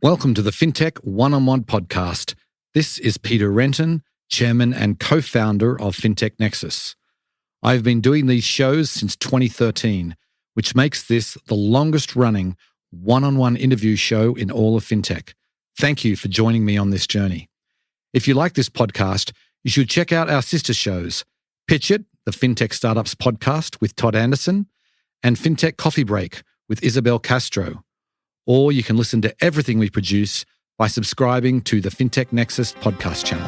Welcome to the Fintech One-on-One Podcast. This is Peter Renton, Chairman and co-founder of Fintech Nexus. I've been doing these shows since 2013, which makes this the longest-running one-on-one interview show in all of fintech. Thank you for joining me on this journey. If you like this podcast, you should check out our sister shows, Pitch It, the Fintech Startups Podcast with Todd Anderson, and Fintech Coffee Break with Isabel Castro. Or you can listen to everything we produce by subscribing to the Fintech Nexus podcast channel.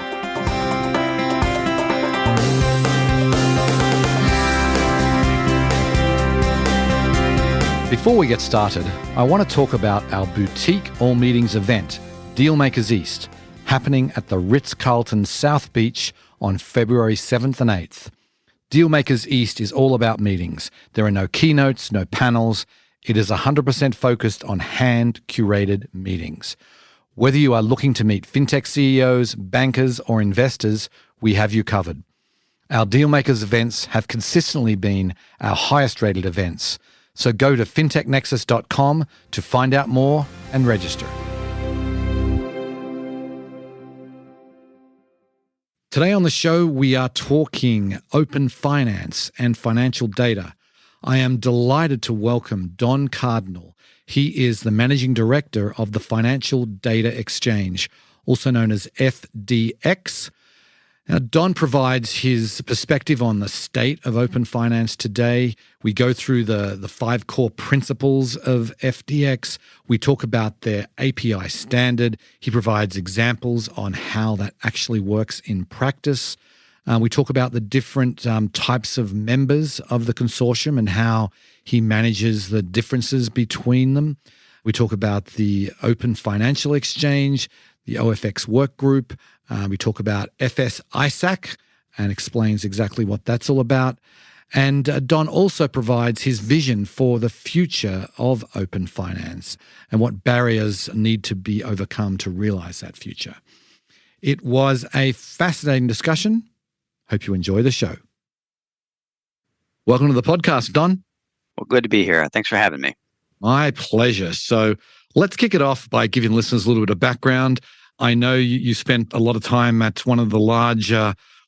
Before we get started, I want to talk about our boutique all-meetings event, Dealmakers East, happening at the Ritz-Carlton South Beach on February 7th and 8th. Dealmakers East is all about meetings. There are no keynotes, no panels. It is 100% focused on hand-curated meetings. Whether you are looking to meet fintech CEOs, bankers, or investors, we have you covered. Our Dealmakers events have consistently been our highest-rated events. So go to fintechnexus.com to find out more and register. Today on the show, we are talking open finance and financial data. I am delighted to welcome Don Cardinal. He is the Managing Director of the Financial Data Exchange, also known as FDX. Now, Don provides his perspective on the state of open finance today. We go through the 5 core principles of FDX. We talk about their API standard. He provides examples on how that actually works in practice. We talk about the different types of members of the consortium and how he manages the differences between them. We talk about the Open Financial Exchange, the OFX work group. We talk about FS-ISAC and explains exactly what that's all about. And Don also provides his vision for the future of open finance and what barriers need to be overcome to realize that future. It was a fascinating discussion. Hope you enjoy the show. Welcome to the podcast, Don. Well, good to be here. Thanks for having me. My pleasure. So let's kick it off by giving listeners a little bit of background. I know you spent a lot of time at one of the large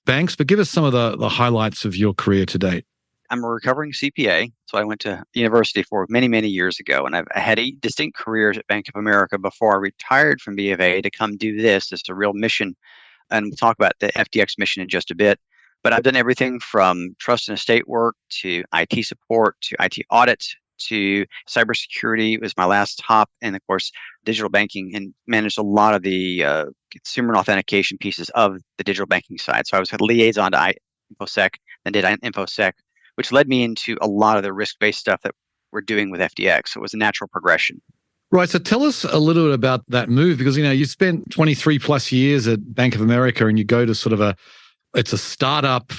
banks, but give us some of the highlights of your career to date. I'm a recovering CPA, so I went to university for many, many years ago, and I had 8 distinct careers at Bank of America before I retired from B of A to come do this. It's a real mission, and we'll talk about the FDX mission in just a bit. But I've done everything from trust and estate work to IT support to IT audit to cybersecurity was my last stop, and of course, digital banking, and managed a lot of the consumer and authentication pieces of the digital banking side. So I was a liaison to InfoSec, then did InfoSec, which led me into a lot of the risk-based stuff that we're doing with FDX. So it was a natural progression. Right. So tell us a little bit about that move, because, you spent 23 plus years at Bank of America and you go to sort of it's a startup.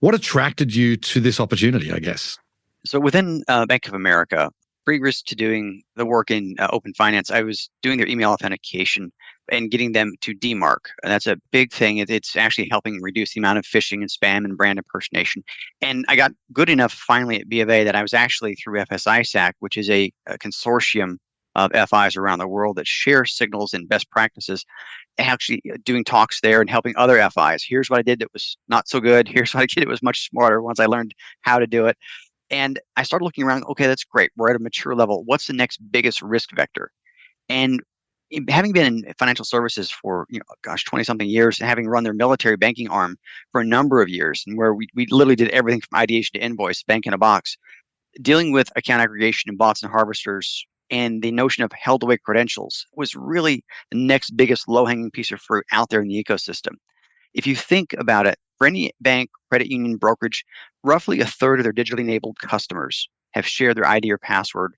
What attracted you to this opportunity, I guess? So within Bank of America, previous to doing the work in open finance, I was doing their email authentication and getting them to DMARC. And that's a big thing. It's actually helping reduce the amount of phishing and spam and brand impersonation. And I got good enough finally at B of A that I was actually through FS-ISAC, which is a consortium of FIs around the world that share signals and best practices, actually doing talks there and helping other FIs. Here's what I did that was not so good. Here's what I did that was much smarter once I learned how to do it. And I started looking around, okay, that's great. We're at a mature level. What's the next biggest risk vector? And having been in financial services for, 20-something years, and having run their military banking arm for a number of years, and where we literally did everything from ideation to invoice, bank in a box, dealing with account aggregation and bots and harvesters, and the notion of held away credentials was really the next biggest low-hanging piece of fruit out there in the ecosystem. If you think about it, for any bank, credit union, brokerage, roughly a third of their digitally enabled customers have shared their ID or password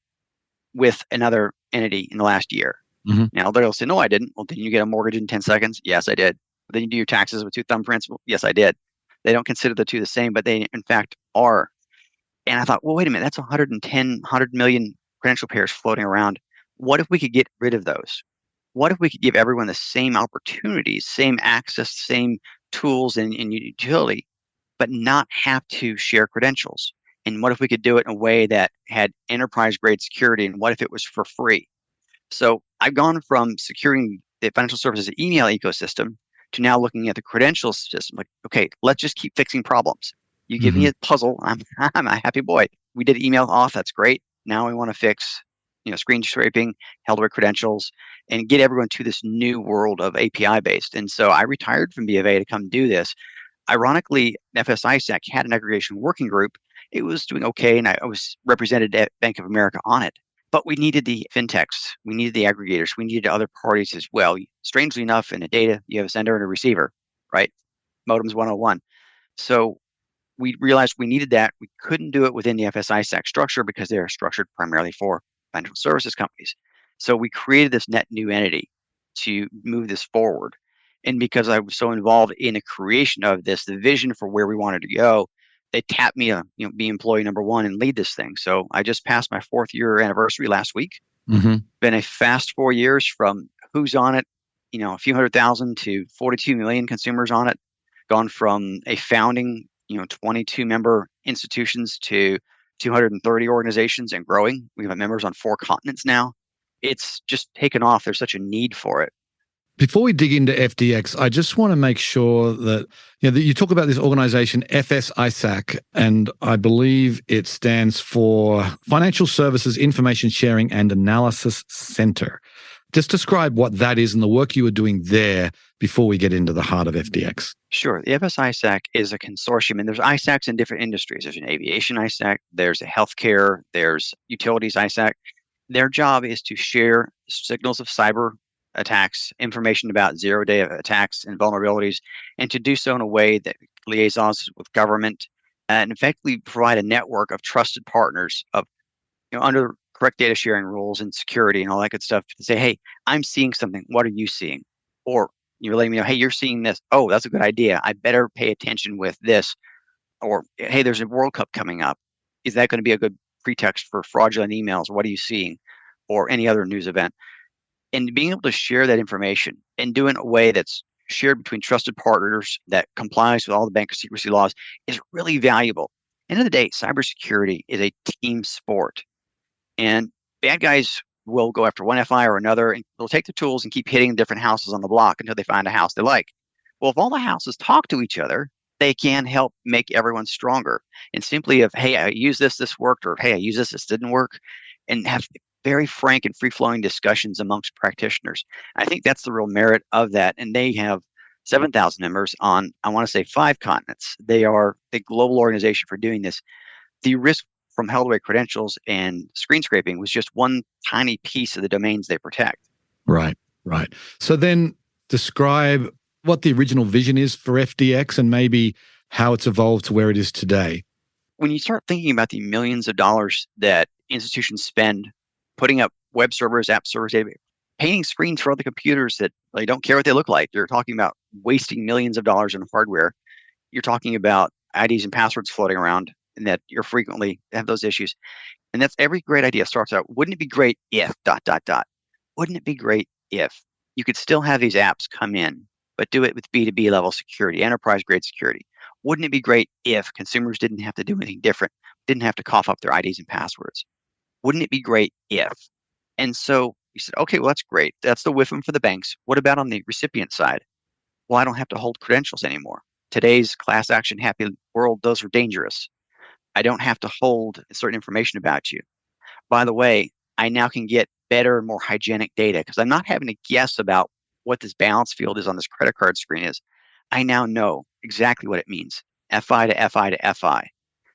with another entity in the last year. Mm-hmm. Now, they'll say, no, I didn't. Well, didn't you get a mortgage in 10 seconds? Yes, I did. Then you do your taxes with 2 thumbprints? Well, yes, I did. They don't consider the two the same, but they, in fact, are. And I thought, well, wait a minute, that's 100 million credential pairs floating around. What if we could get rid of those? What if we could give everyone the same opportunities, same access, same tools and utility, but not have to share credentials? And what if we could do it in a way that had enterprise-grade security? And what if it was for free? So I've gone from securing the financial services email ecosystem to now looking at the credentials system. Like, okay, let's just keep fixing problems. You give me a puzzle, I'm a happy boy. We did email off, that's great. Now we want to fix, screen scraping, held away credentials, and get everyone to this new world of API based. And so I retired from B of A to come do this. Ironically, FS-ISAC had an aggregation working group. It was doing okay, and I was represented at Bank of America on it. But we needed the fintechs, we needed the aggregators, we needed other parties as well. Strangely enough, in the data, you have a sender and a receiver, right? Modems 101. So we realized we needed that. We couldn't do it within the FS-ISAC structure because they're structured primarily for financial services companies. So we created this net new entity to move this forward. And because I was so involved in the creation of this, the vision for where we wanted to go, they tapped me to be employee number one and lead this thing. So I just passed my 4th year anniversary last week. Been a fast 4 years from who's on it, a few 100,000 to 42 million consumers on it. Gone from a founding 22 member institutions to 230 organizations and growing. We have members on 4 continents now. It's just taken off. There's such a need for it. Before we dig into FDX, I just want to make sure that, that you talk about this organization, FS-ISAC, and I believe it stands for Financial Services Information Sharing and Analysis Center. Just describe what that is and the work you were doing there before we get into the heart of FDX. Sure. The FS-ISAC is a consortium, and there's ISACs in different industries. There's an aviation ISAC, there's a healthcare, there's utilities ISAC. Their job is to share signals of cyber attacks, information about zero-day attacks and vulnerabilities, and to do so in a way that liaisons with government and effectively provide a network of trusted partners of, under correct data sharing rules and security and all that good stuff to say, hey, I'm seeing something. What are you seeing? Or you're letting me know, hey, you're seeing this. Oh, that's a good idea. I better pay attention with this. Or, hey, there's a World Cup coming up. Is that going to be a good pretext for fraudulent emails? What are you seeing? Or any other news event. And being able to share that information and do it in a way that's shared between trusted partners that complies with all the bank secrecy laws is really valuable. End of the day, cybersecurity is a team sport. And bad guys will go after one FI or another, and they'll take the tools and keep hitting different houses on the block until they find a house they like. Well, if all the houses talk to each other, they can help make everyone stronger. And simply hey, I use this worked, or hey, I use this didn't work, and have very frank and free-flowing discussions amongst practitioners. I think that's the real merit of that. And they have 7,000 members on, I want to say, 5 continents. They are a global organization for doing this. The risk from held away credentials and screen scraping was just one tiny piece of the domains they protect. Right. So then describe what the original vision is for FDX and maybe how it's evolved to where it is today. When you start thinking about the millions of dollars that institutions spend putting up web servers, app servers, painting screens for other computers that they don't care what they look like. You're talking about wasting millions of dollars in hardware. You're talking about IDs and passwords floating around, and that you're frequently have those issues. And that's every great idea starts out. Wouldn't it be great if ... Wouldn't it be great if you could still have these apps come in, but do it with B2B level security, enterprise grade security? Wouldn't it be great if consumers didn't have to do anything different, didn't have to cough up their IDs and passwords? Wouldn't it be great if? And so you said, okay, well, that's great. That's the WIFM for the banks. What about on the recipient side? Well, I don't have to hold credentials anymore. Today's class action happy world, those are dangerous. I don't have to hold certain information about you. By the way, I now can get better and more hygienic data because I'm not having to guess about what this balance field is on this credit card screen is. I now know exactly what it means, FI to FI to FI,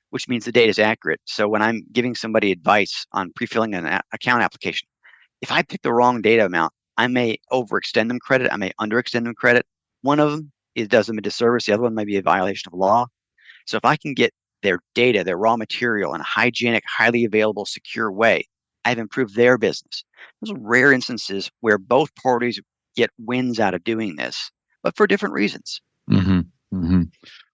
which means the data is accurate. So when I'm giving somebody advice on pre-filling an account application, if I pick the wrong data amount, I may overextend them credit. I may underextend them credit. One of them does them a disservice. The other one may be a violation of law. So if I can get their data, their raw material in a hygienic, highly available, secure way, I've improved their business. Those are rare instances where both parties get wins out of doing this, but for different reasons.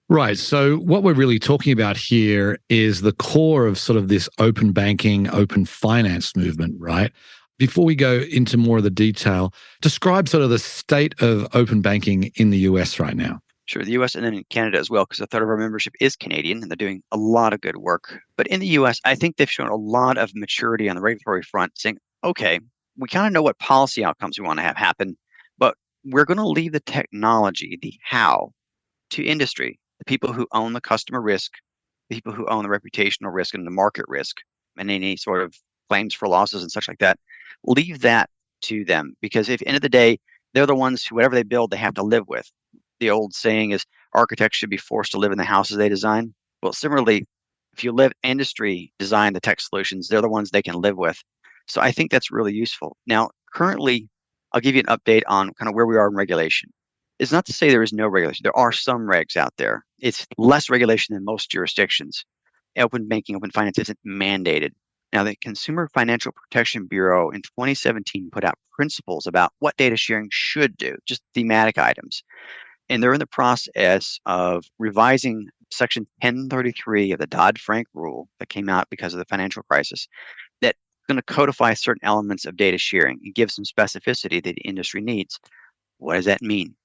Right. So what we're really talking about here is the core of sort of this open banking, open finance movement, right? Before we go into more of the detail, describe sort of the state of open banking in the US right now. Sure, the US and then in Canada as well, because a third of our membership is Canadian and they're doing a lot of good work. But in the US, I think they've shown a lot of maturity on the regulatory front, saying, okay, we kind of know what policy outcomes we want to have happen, but we're going to leave the technology, the how, to industry, the people who own the customer risk, the people who own the reputational risk and the market risk, and any sort of claims for losses and such like that. Leave that to them, because at the end of the day, they're the ones who, whatever they build, they have to live with. The old saying is architects should be forced to live in the houses they design. Well, similarly, if you let industry design the tech solutions, they're the ones they can live with. So I think that's really useful. Now, currently, I'll give you an update on kind of where we are in regulation. It's not to say there is no regulation. There are some regs out there. It's less regulation than most jurisdictions. Open banking, open finance isn't mandated. Now, the Consumer Financial Protection Bureau in 2017 put out principles about what data sharing should do, just thematic items. And they're in the process of revising Section 1033 of the Dodd-Frank rule that came out because of the financial crisis, that's going to codify certain elements of data sharing and give some specificity that the industry needs. What does that mean?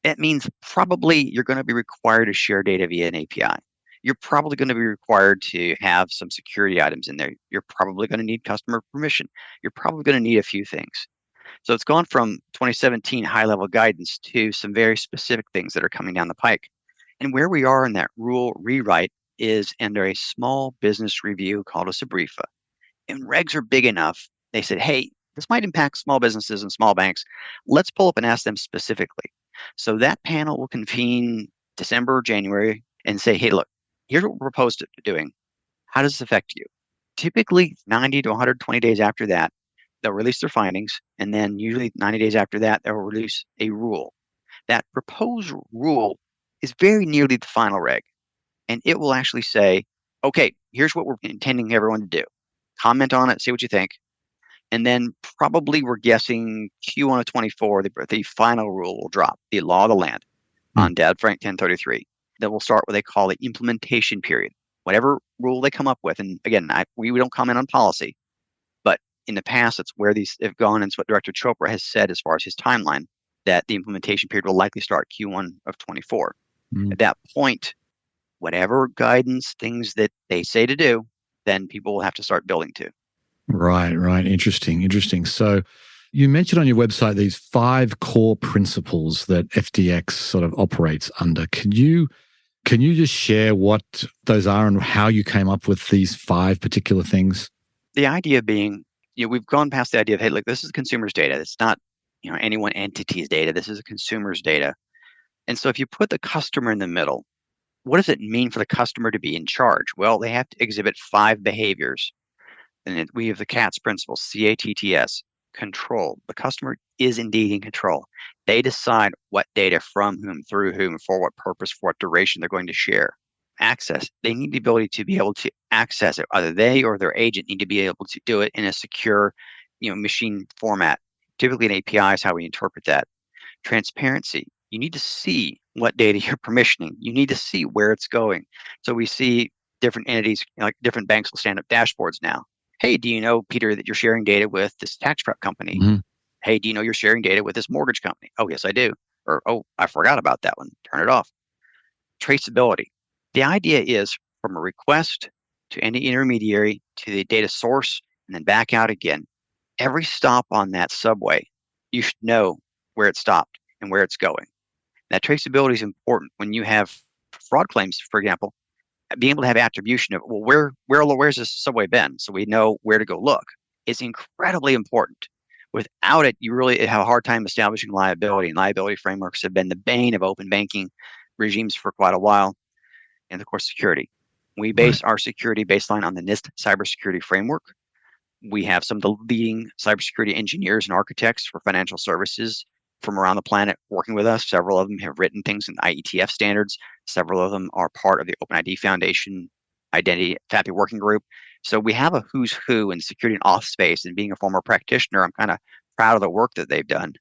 That means probably you're going to be required to share data via an API. You're probably going to be required to have some security items in there. You're probably going to need customer permission. You're probably going to need a few things. So it's gone from 2017 high-level guidance to some very specific things that are coming down the pike. And where we are in that rule rewrite is under a small business review called a SBREFA. And regs are big enough. They said, hey, this might impact small businesses and small banks. Let's pull up and ask them specifically. So that panel will convene December or January and say, hey, look, here's what we're proposed to doing. How does this affect you? Typically 90 to 120 days after that, they'll release their findings. And then usually 90 days after that, they'll release a rule. That proposed rule is very nearly the final reg. And it will actually say, okay, here's what we're intending everyone to do. Comment on it, see what you think. And then probably we're guessing Q1 of 24, the final rule will drop, the law of the land on Dodd-Frank 1033. Then we'll start what they call the implementation period. Whatever rule they come up with, and again, we don't comment on policy, but in the past, it's where these have gone, and it's what Director Chopra has said as far as his timeline, that the implementation period will likely start Q1 of 24. At that point, whatever guidance, things that they say to do, then people will have to start building to. Right. Interesting. So you mentioned on your website these 5 core principles that FTX sort of operates under. Can you just share what those are and how you came up with these 5 particular things? The idea being, we've gone past the idea of, hey, look, this is consumer's data. It's not, any one entity's data. This is a consumer's data. And so if you put the customer in the middle, what does it mean for the customer to be in charge? Well, they have to exhibit 5 behaviors. And we have the CATS principle, CATTS, control. The customer is indeed in control. They decide what data from whom, through whom, for what purpose, for what duration they're going to share. Access. They need the ability to be able to access it. Either they or their agent need to be able to do it in a secure, machine format. Typically, an API is how we interpret that. Transparency. You need to see what data you're permissioning. You need to see where it's going. So we see different entities, like different banks will stand up dashboards now. Hey, do you know, Peter, that you're sharing data with this tax prep company? Mm-hmm. Hey, do you know you're sharing data with this mortgage company? Oh, yes, I do. Or, oh, I forgot about that one. Turn it off. Traceability. The idea is from a request to any intermediary to the data source and then back out again. Every stop on that subway, you should know where it stopped and where it's going. That traceability is important when you have fraud claims, for example. Being able to have attribution of, well, where's this subway been? So we know where to go look. It's incredibly important. Without it, you really have a hard time establishing liability. And liability frameworks have been the bane of open banking regimes for quite a while. And of course, security. We base our security baseline on the NIST cybersecurity framework. We have some of the leading cybersecurity engineers and architects for financial services from around the planet working with us. Several of them have written things in IETF standards. Several of them are part of the OpenID Foundation Identity FAPI working group. So we have a who's who in security and auth space, and being a former practitioner, I'm kind of proud of the work that they've done.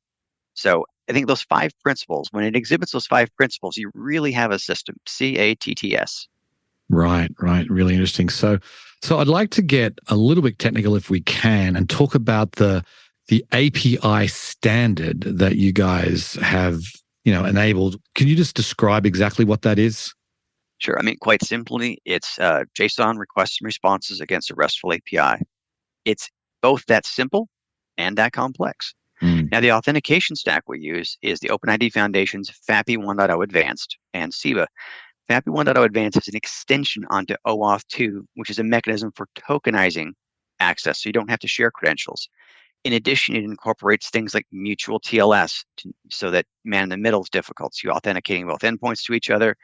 So I think those 5 principles, when it exhibits those 5 principles, you really have a system, CATTS. Right. Really interesting. So I'd like to get a little bit technical if we can and talk about the API standard that you guys have, enabled. Can you just describe exactly what that is? Sure. I mean, quite simply, it's JSON requests and responses against a RESTful API. It's both that simple and that complex. Mm. Now, the authentication stack we use is the OpenID Foundation's FAPI 1.0 Advanced and SIBA. FAPI 1.0 Advanced is an extension onto OAuth 2, which is a mechanism for tokenizing access, so you don't have to share credentials. In addition, it incorporates things like mutual TLS so that man in the middle is difficult. So you're authenticating both endpoints to each other.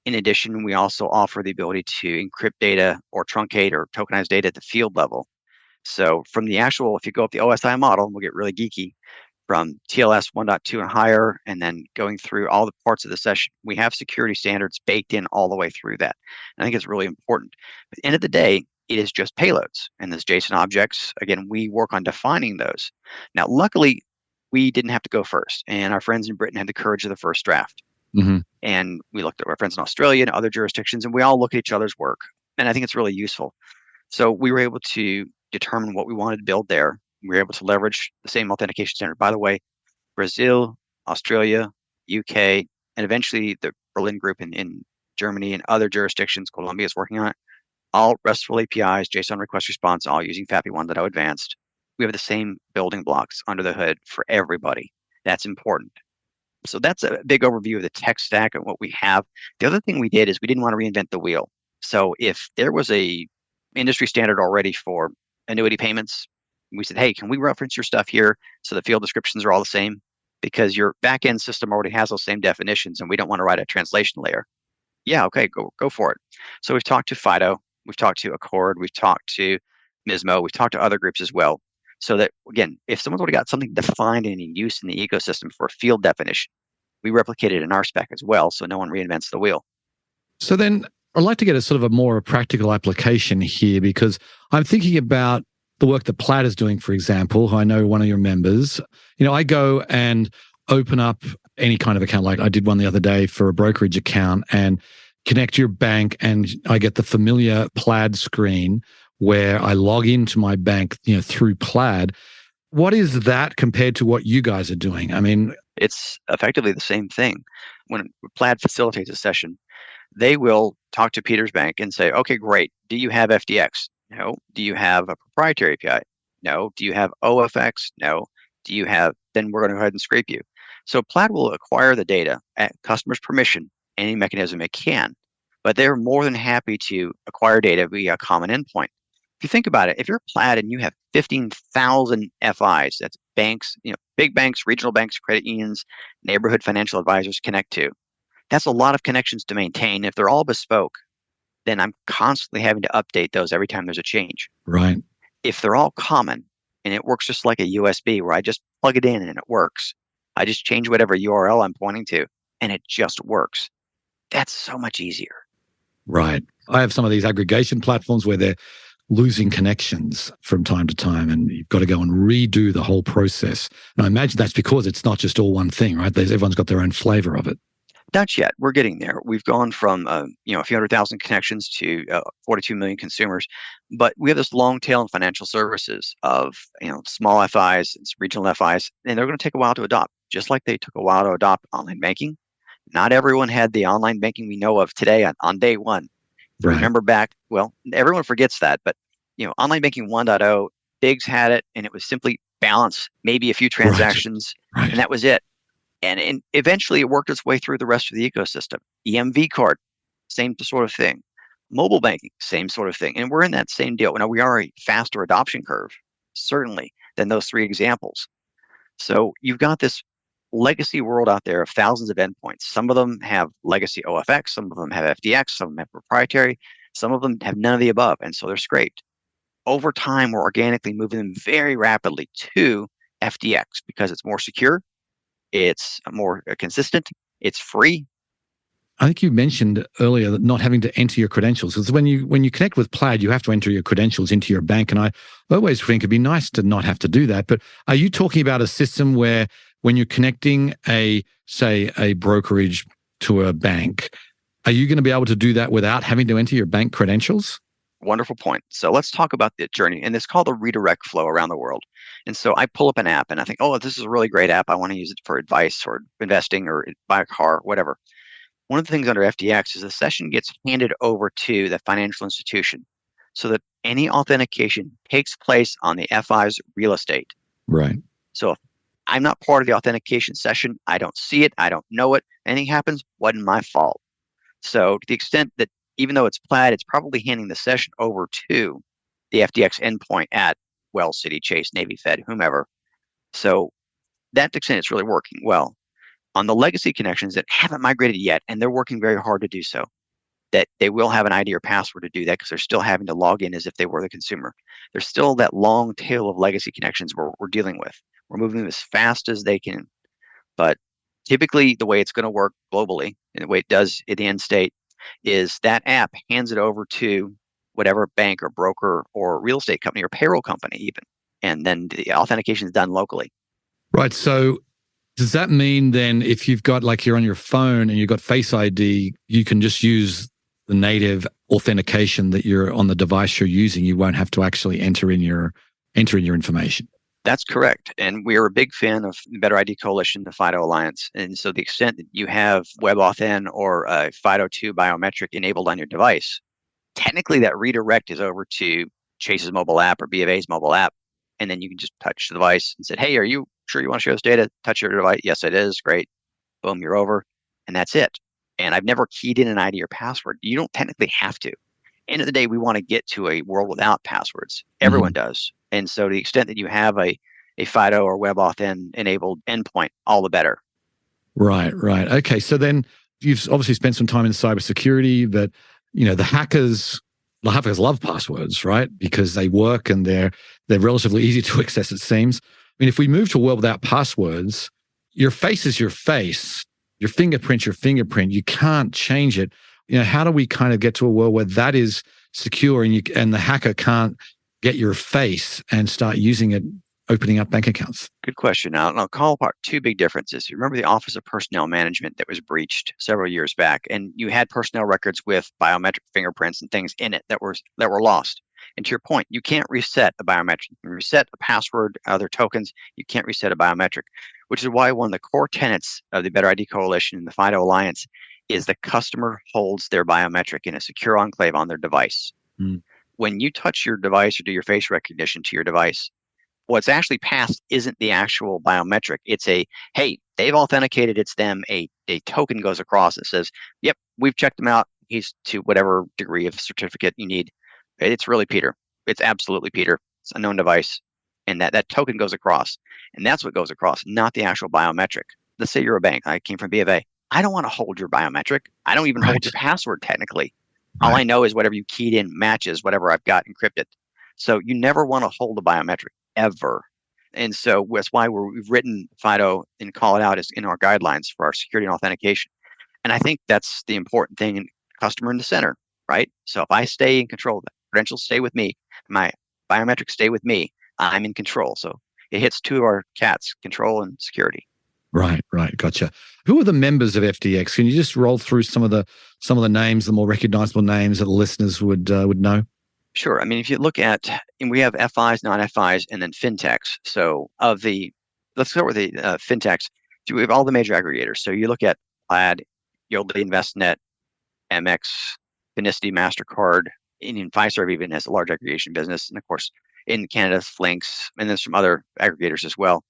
In addition, we also offer the ability to encrypt data or truncate or tokenize data at the field level. So from the actual, if you go up the OSI model, we'll get really geeky, from TLS 1.2 and higher, and then going through all the parts of the session, we have security standards baked in all the way through that. And I think it's really important. At the end of the day, it is just payloads. And those JSON objects, again, we work on defining those. Now, luckily, we didn't have to go first. And our friends in Britain had the courage of the first draft. Mm-hmm. And we looked at our friends in Australia and other jurisdictions, and we all look at each other's work. And I think it's really useful. So we were able to determine what we wanted to build there. We were able to leverage the same authentication standard. By the way, Brazil, Australia, UK, and eventually the Berlin group in Germany and other jurisdictions, Colombia is working on it. All RESTful APIs, JSON request response, all using FAPI 1.0 Advanced. We have the same building blocks under the hood for everybody. That's important. So that's a big overview of the tech stack and what we have. The other thing we did is we didn't want to reinvent the wheel. So if there was a industry standard already for annuity payments, we said, hey, can we reference your stuff here so the field descriptions are all the same? Because your backend system already has those same definitions and we don't want to write a translation layer. Yeah, okay, go for it. So we've talked to FIDO, we've talked to Accord, we've talked to Mismo, we've talked to other groups as well. So that, again, if someone's already got something defined and in use in the ecosystem for a field definition, we replicate it in our spec as well, so no one reinvents the wheel. So then I'd like to get a sort of a more practical application here, because I'm thinking about the work that Plaid is doing, for example, who I know one of your members. You know, I go and open up any kind of account, like I did one the other day for a brokerage account, and connect your bank, and I get the familiar Plaid screen where I log into my bank, you know, through Plaid. What is that compared to what you guys are doing? I mean, it's effectively the same thing. When Plaid facilitates a session, they will talk to Peter's bank and say, okay, great. Do you have FDX? No. Do you have a proprietary API? No. Do you have OFX? No. Do you have, then we're going to go ahead and scrape you. So Plaid will acquire the data at customer's permission, any mechanism it can, but they're more than happy to acquire data via a common endpoint. If you think about it, if you're Plaid and you have 15,000 FIs, that's banks, you know, big banks, regional banks, credit unions, neighborhood financial advisors connect to, that's a lot of connections to maintain. If they're all bespoke, then I'm constantly having to update those every time there's a change. right. If they're all common and it works just like a USB where I just plug it in and it works, I just change whatever URL I'm pointing to and it just works. That's so much easier. Right. I have some of these aggregation platforms where they're losing connections from time to time, and you've got to go and redo the whole process. And I imagine that's because it's not just all one thing, right? Everyone's got their own flavor of it. Not yet. We're getting there. We've gone from a few 100,000 connections to 42 million consumers, but we have this long tail in financial services of small FIs, regional FIs, and they're going to take a while to adopt. Just like they took a while to adopt online banking, not everyone had the online banking we know of today on day one. Right. Remember back, well, everyone forgets that, but online banking 1.0, Biggs had it, and it was simply balance, maybe a few transactions, Right. and that was it. And eventually it worked its way through the rest of the ecosystem. EMV card, same sort of thing. Mobile banking, same sort of thing. And we're in that same deal. Now, we are a faster adoption curve, certainly, than those three examples. So you've got this legacy world out there of thousands of endpoints. Some of them have legacy OFX, some of them have FDX, some of them have proprietary, some of them have none of the above, and so they're scraped. Over time, we're organically moving them very rapidly to FDX because it's more secure, it's more consistent, it's free. I think you mentioned earlier that not having to enter your credentials, because when you connect with Plaid, you have to enter your credentials into your bank. And I always think it'd be nice to not have to do that. But are you talking about a system where when you're connecting a brokerage to a bank, are you going to be able to do that without having to enter your bank credentials? Wonderful point. So let's talk about the journey. And it's called the redirect flow around the world. And so I pull up an app and I think, oh, this is a really great app. I want to use it for advice or investing or buy a car, whatever. One of the things under FDX is the session gets handed over to the financial institution so that any authentication takes place on the FI's real estate. Right. So if I'm not part of the authentication session, I don't see it, I don't know it, anything happens, wasn't my fault. So to the extent that even though it's Plaid, it's probably handing the session over to the FTX endpoint at Wells, City, Chase, Navy Fed, whomever. So that extent, it's really working well. On the legacy connections that haven't migrated yet, and they're working very hard to do so, that they will have an ID or password to do that because they're still having to log in as if they were the consumer. There's still that long tail of legacy connections we're dealing with. We're moving them as fast as they can. But typically, the way it's going to work globally, and the way it does in the end state, is that app hands it over to whatever bank or broker or real estate company or payroll company even. And then the authentication is done locally. Right. So does that mean then if you've got, like, you're on your phone and you've got Face ID, you can just use the native authentication that you're on the device you're using? You won't have to actually enter in your information. That's correct. And we are a big fan of the Better ID Coalition, the FIDO Alliance. And so the extent that you have WebAuthn or FIDO2 biometric enabled on your device, technically that redirect is over to Chase's mobile app or B of A's mobile app. And then you can just touch the device and say, hey, are you sure you want to share this data? Touch your device. Yes, it is. Great. Boom, you're over. And that's it. And I've never keyed in an ID or password. You don't technically have to. End of the day, we want to get to a world without passwords. Everyone does. And so to the extent that you have a FIDO or WebAuthn enabled endpoint, all the better. Right. Okay. So then you've obviously spent some time in cybersecurity, but the hackers love passwords, right? Because they work and they're relatively easy to access, it seems. I mean, if we move to a world without passwords, your face is your face, your fingerprint's your fingerprint. You can't change it. How do we kind of get to a world where that is secure and the hacker can't get your face and start using it, opening up bank accounts? Good question. Now, I'll call apart two big differences. You remember the Office of Personnel Management that was breached several years back, and you had personnel records with biometric fingerprints and things in it that were lost. And to your point, you can't reset a biometric. You can reset a password, other tokens. You can't reset a biometric, which is why one of the core tenets of the Better ID Coalition and the FIDO Alliance is the customer holds their biometric in a secure enclave on their device. When you touch your device or do your face recognition to your device, what's actually passed isn't the actual biometric. It's hey, they've authenticated, it's them. A token goes across that says, yep, we've checked them out. He's to whatever degree of certificate you need. It's really Peter. It's absolutely Peter. It's a known device. And that token goes across. And that's what goes across, not the actual biometric. Let's say you're a bank. I came from B of A. I don't want to hold your biometric. I don't even hold your password technically. All I know is whatever you keyed in matches whatever I've got encrypted. So you never want to hold a biometric ever. And so that's why we've written FIDO and call it out as in our guidelines for our security and authentication. And I think that's the important thing, in customer in the center, right? So if I stay in control, the credentials stay with me, my biometrics stay with me, I'm in control. So it hits two of our cats, control and security. Right. Gotcha. Who are the members of FTX? Can you just roll through some of the names, the more recognizable names that the listeners would know? Sure. I mean, if you look at, and we have FIs, non-FIs, and then fintechs. So let's start with the fintechs. We have all the major aggregators. So you look at Plaid, Yodlee, InvestNet, MX, Finicity, MasterCard, Indian Fiserv even has a large aggregation business. And of course, in Canada, Flinks, and there's some other aggregators as well.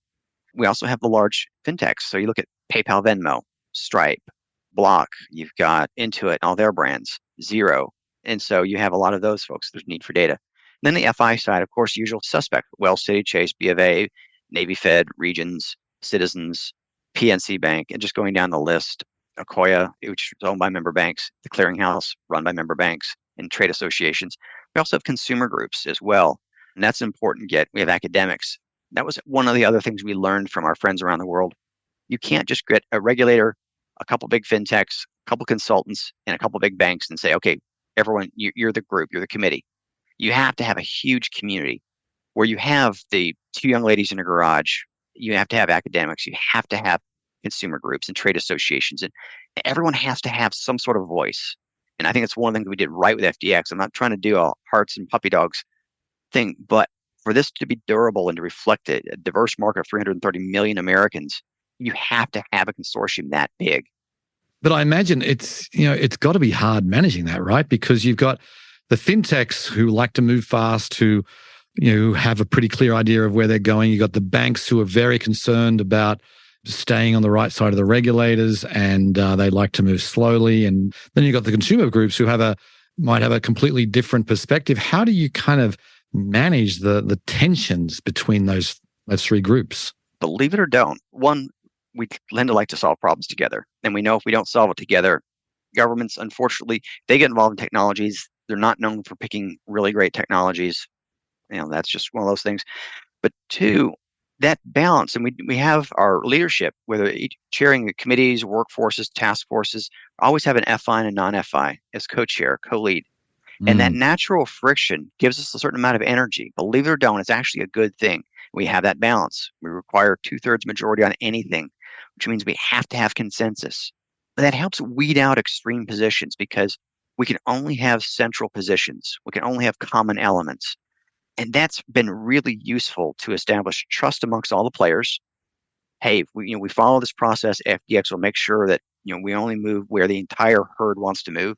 We also have the large fintechs. So you look at PayPal, Venmo, Stripe, Block, you've got Intuit, all their brands, Xero. And so you have a lot of those folks. There's need for data. And then the FI side, of course, usual suspect, Wells, City, Chase, B of A, Navy Fed, Regions, Citizens, PNC Bank, and just going down the list, Akoya, which is owned by member banks, the Clearinghouse, run by member banks, and trade associations. We also have consumer groups as well. And that's important. We have academics. That was one of the other things we learned from our friends around the world. You can't just get a regulator, a couple big fintechs, a couple consultants, and a couple big banks and say, okay, everyone, you're the group, you're the committee. You have to have a huge community where you have the two young ladies in a garage. You have to have academics. You have to have consumer groups and trade associations. And everyone has to have some sort of voice. And I think it's one of the things we did right with FTX. I'm not trying to do a hearts and puppy dogs thing, but for this to be durable and to reflect a diverse market of 330 million Americans, you have to have a consortium that big. But I imagine it's got to be hard managing that, right? Because you've got the fintechs who like to move fast, who have a pretty clear idea of where they're going. You've got the banks who are very concerned about staying on the right side of the regulators, and they like to move slowly. And then you've got the consumer groups who might have a completely different perspective. How do you kind of manage the tensions between those three groups? Believe it or don't, one, we tend to like to solve problems together. And we know if we don't solve it together, governments, unfortunately, they get involved in technologies. They're not known for picking really great technologies. That's just one of those things. But two, that balance, and we have our leadership, whether chairing the committees, workforces, task forces, always have an FI and a non-FI as co-chair, co-lead. And that natural friction gives us a certain amount of energy. Believe it or don't, it's actually a good thing. We have that balance. We require 2/3 majority on anything, which means we have to have consensus. But that helps weed out extreme positions because we can only have central positions. We can only have common elements. And that's been really useful to establish trust amongst all the players. Hey, if we follow this process, FTX will make sure that we only move where the entire herd wants to move,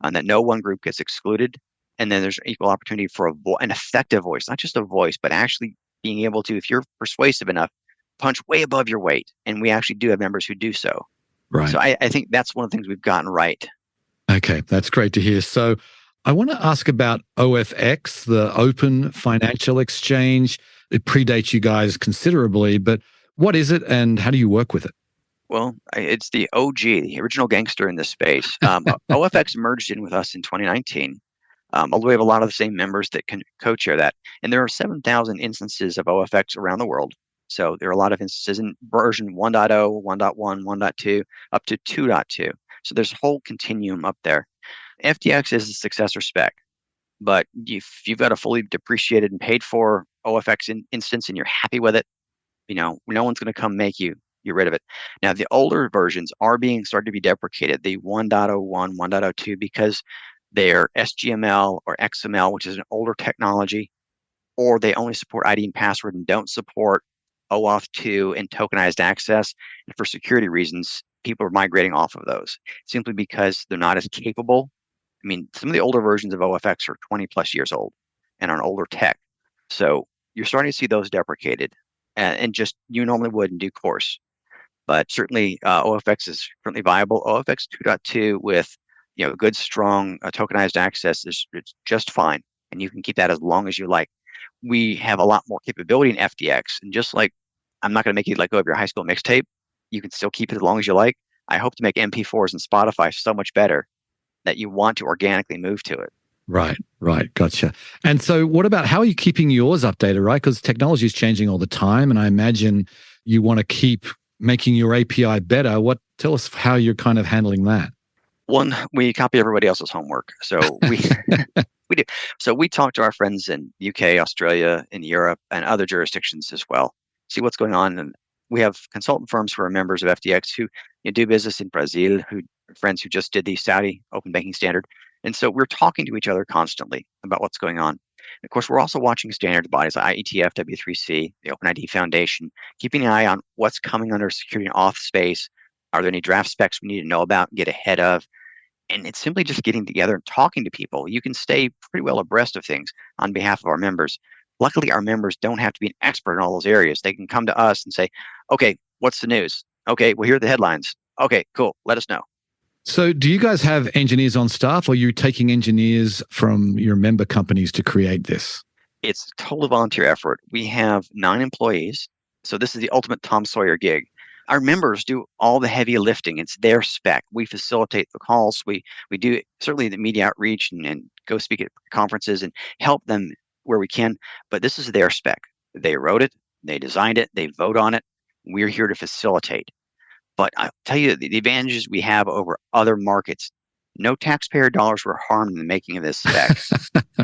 and that no one group gets excluded. And then there's equal opportunity for an effective voice, not just a voice, but actually being able to, if you're persuasive enough, punch way above your weight. And we actually do have members who do so. Right. So I think that's one of the things we've gotten right. Okay, that's great to hear. So I want to ask about OFX, the Open Financial Exchange. It predates you guys considerably, but what is it and how do you work with it? Well, it's the OG, the original gangster in this space. OFX merged in with us in 2019. Although we have a lot of the same members that can co-chair that. And there are 7,000 instances of OFX around the world. So there are a lot of instances in version 1.0, 1.1, 1.2, up to 2.2. So there's a whole continuum up there. FTX is the successor spec, but if you've got a fully depreciated and paid for OFX instance and you're happy with it, no one's going to come make you get rid of it. Now, the older versions are being started to be deprecated, the 1.01, 1.02, because they're SGML or XML, which is an older technology, or they only support ID and password and don't support OAuth 2 and tokenized access. And for security reasons, people are migrating off of those simply because they're not as capable. I mean, some of the older versions of OFX are 20 plus years old and are an older tech. So you're starting to see those deprecated and just you normally would in due course. But certainly OFX is currently viable. OFX 2.2 with good, strong tokenized access it's just fine. And you can keep that as long as you like. We have a lot more capability in FTX. And just like I'm not going to make you let go of your high school mixtape, you can still keep it as long as you like. I hope to make MP4s and Spotify so much better that you want to organically move to it. Right. Gotcha. And so what about, how are you keeping yours updated, right? Because technology is changing all the time. And I imagine you want to keep making your API better. Tell us how you're kind of handling that. One, we copy everybody else's homework. So we do. So we talk to our friends in UK, Australia, in Europe, and other jurisdictions as well. See what's going on. And we have consultant firms who are members of FTX who do business in Brazil, friends who just did the Saudi open banking standard. And so we're talking to each other constantly about what's going on. And of course, we're also watching standards bodies like IETF, W3C, the OpenID Foundation, keeping an eye on what's coming under security and auth space. Are there any draft specs we need to know about and get ahead of? And it's simply just getting together and talking to people. You can stay pretty well abreast of things on behalf of our members. Luckily, our members don't have to be an expert in all those areas. They can come to us and say, okay, what's the news? Okay, well, here are the headlines. Okay, cool. Let us know. So do you guys have engineers on staff, or are you taking engineers from your member companies to create this? It's a total volunteer effort. We have 9 employees. So this is the ultimate Tom Sawyer gig. Our members do all the heavy lifting. It's their spec. We facilitate the calls. We do certainly the media outreach and go speak at conferences and help them where we can. But this is their spec. They wrote it. They designed it. They vote on it. We're here to facilitate. But I'll tell you the advantages we have over other markets. No taxpayer dollars were harmed in the making of this spec.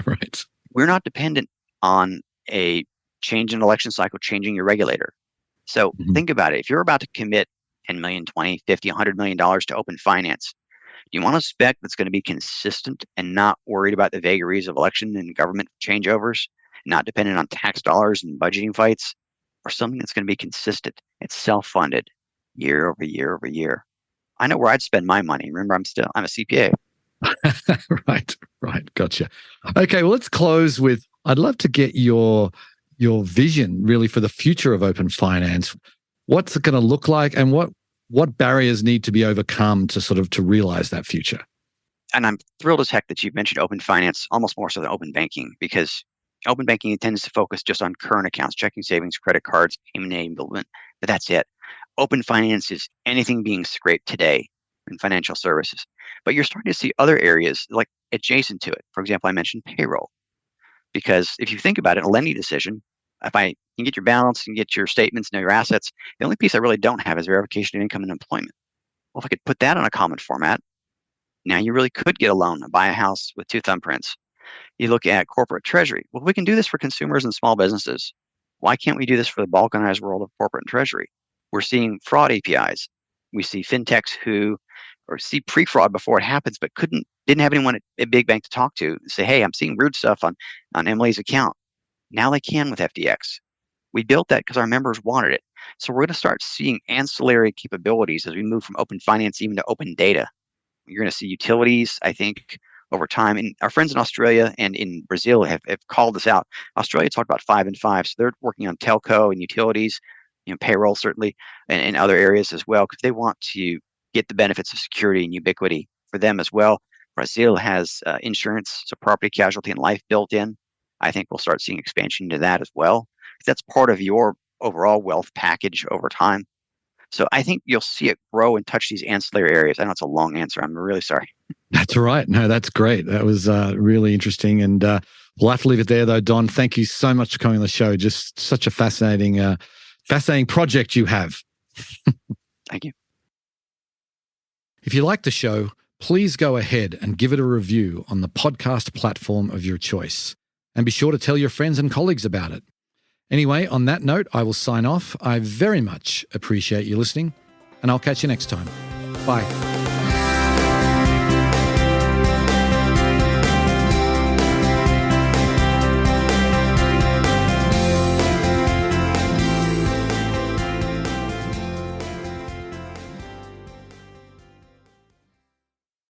Right. We're not dependent on a change in election cycle changing your regulator. So think about it. If you're about to commit 10 million, 20, 50, $100 million to open finance, do you want a spec that's going to be consistent and not worried about the vagaries of election and government changeovers, not dependent on tax dollars and budgeting fights, or something that's going to be consistent? It's self-funded year over year over year. I know where I'd spend my money. Remember, I'm a CPA. Right. Gotcha. Okay, well, let's close with I'd love to get your vision really for the future of open finance. What's it going to look like, and what barriers need to be overcome to realize that future? And I'm thrilled as heck that you've mentioned open finance almost more so than open banking, because open banking tends to focus just on current accounts, checking, savings, credit cards, payment enablement, but that's it. Open finance is anything being scraped today in financial services. But you're starting to see other areas like adjacent to it. For example, I mentioned payroll, because if you think about it, a lending decision, if I can get your balance and get your statements, know your assets, the only piece I really don't have is verification of income and employment. Well, if I could put that on a common format, now you really could get a loan and buy a house with 2 thumbprints. You look at corporate treasury. Well, we can do this for consumers and small businesses. Why can't we do this for the balkanized world of corporate and treasury? We're seeing fraud APIs. We see fintechs who see pre-fraud before it happens, but didn't have anyone at a big bank to talk to say, hey, I'm seeing weird stuff on Emily's account. Now they can with FDX. We built that because our members wanted it. So we're going to start seeing ancillary capabilities as we move from open finance even to open data. You're going to see utilities, I think, over time. And our friends in Australia and in Brazil have called this out. Australia talked about 5 and 5. So they're working on telco and utilities, payroll certainly, and other areas as well, because they want to get the benefits of security and ubiquity for them as well. Brazil has insurance, so property, casualty, and life built in. I think we'll start seeing expansion into that as well. That's part of your overall wealth package over time. So I think you'll see it grow and touch these ancillary areas. I know it's a long answer. I'm really sorry. That's all right. No, that's great. That was really interesting. And we'll have to leave it there, though. Don, thank you so much for coming on the show. Just such a fascinating project you have. Thank you. If you like the show, please go ahead and give it a review on the podcast platform of your choice. And be sure to tell your friends and colleagues about it. Anyway, on that note, I will sign off. I very much appreciate you listening, and I'll catch you next time. Bye.